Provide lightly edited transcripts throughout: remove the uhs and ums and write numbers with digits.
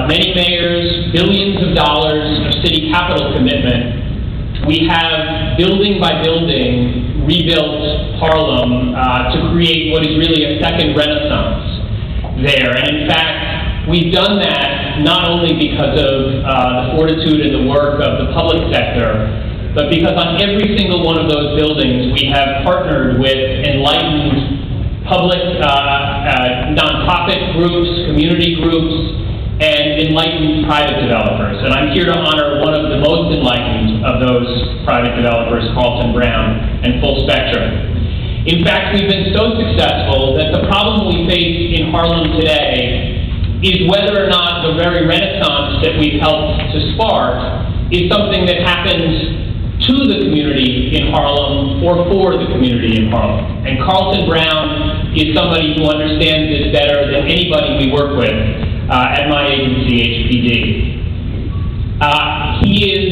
many mayors, billions of dollars of city capital commitment, we have building by building rebuilt Harlem to create what is really a second renaissance there. And in fact, we've done that not only because of the fortitude and the work of the public sector, but because on every single one of those buildings we have partnered with enlightened public nonprofit groups, community groups, and enlightened private developers. And I'm here to honor one of the most enlightened of those private developers, Carlton Brown and Full Spectrum. In fact, we've been so successful that the problem we face in Harlem today is whether or not the very renaissance that we've helped to spark is something that happens to the community in Harlem or for the community in Harlem. And Carlton Brown is somebody who understands this better than anybody we work with at my agency, HPD. He is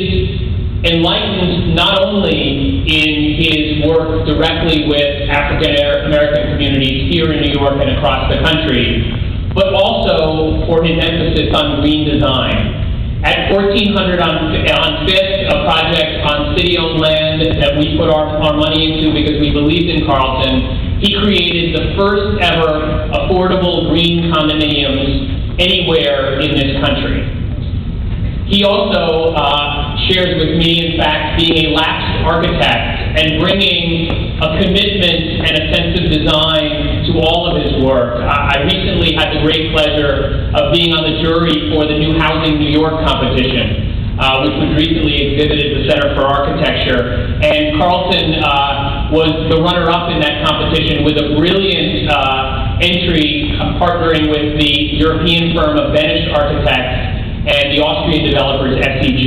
enlightened not only in his work directly with African American communities here in New York and across the country, but also for his emphasis on green design. At 1400 on Fifth, a project on city-owned land that we put our money into because we believed in Carlton, he created the first ever affordable green condominiums anywhere in this country. He also shares with me, in fact, being a lapsed architect and bringing a commitment and a sense of design to all of his work. I recently had the great pleasure of being on the jury for the New Housing New York competition, which was recently exhibited at the Center for Architecture. And Carlton was the runner-up in that competition with a brilliant entry partnering with the European firm of Benesch Architects and the Austrian developers SEG.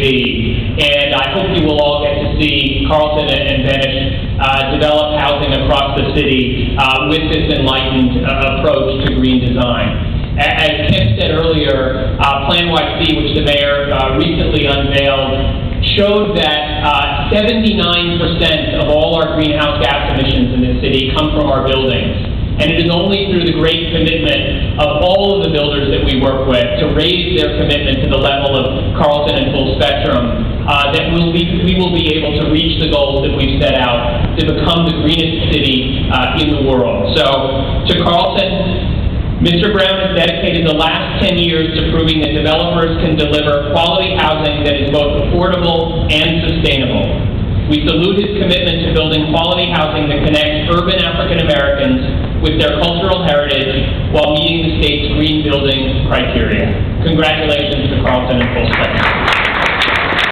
And I hope you will all get to see Carlton and Benesch develop housing across the city with this enlightened approach to green design. As Kim said earlier, Plan YC, which the mayor recently unveiled, showed that 79% of all our greenhouse gas emissions in this city come from our buildings. And it is only through the great commitment of all of the builders that we work with to raise their commitment to the level of Carlton and Full Spectrum that we will be able to reach the goals that we've set out to become the greenest city in the world. So, to Carlton, Mr. Brown has dedicated the last 10 years to proving that developers can deliver quality housing that is both affordable and sustainable. We salute his commitment to building quality housing that connects urban African Americans with their cultural heritage while meeting the state's green building criteria. Congratulations to Carlton and Full Spectrum.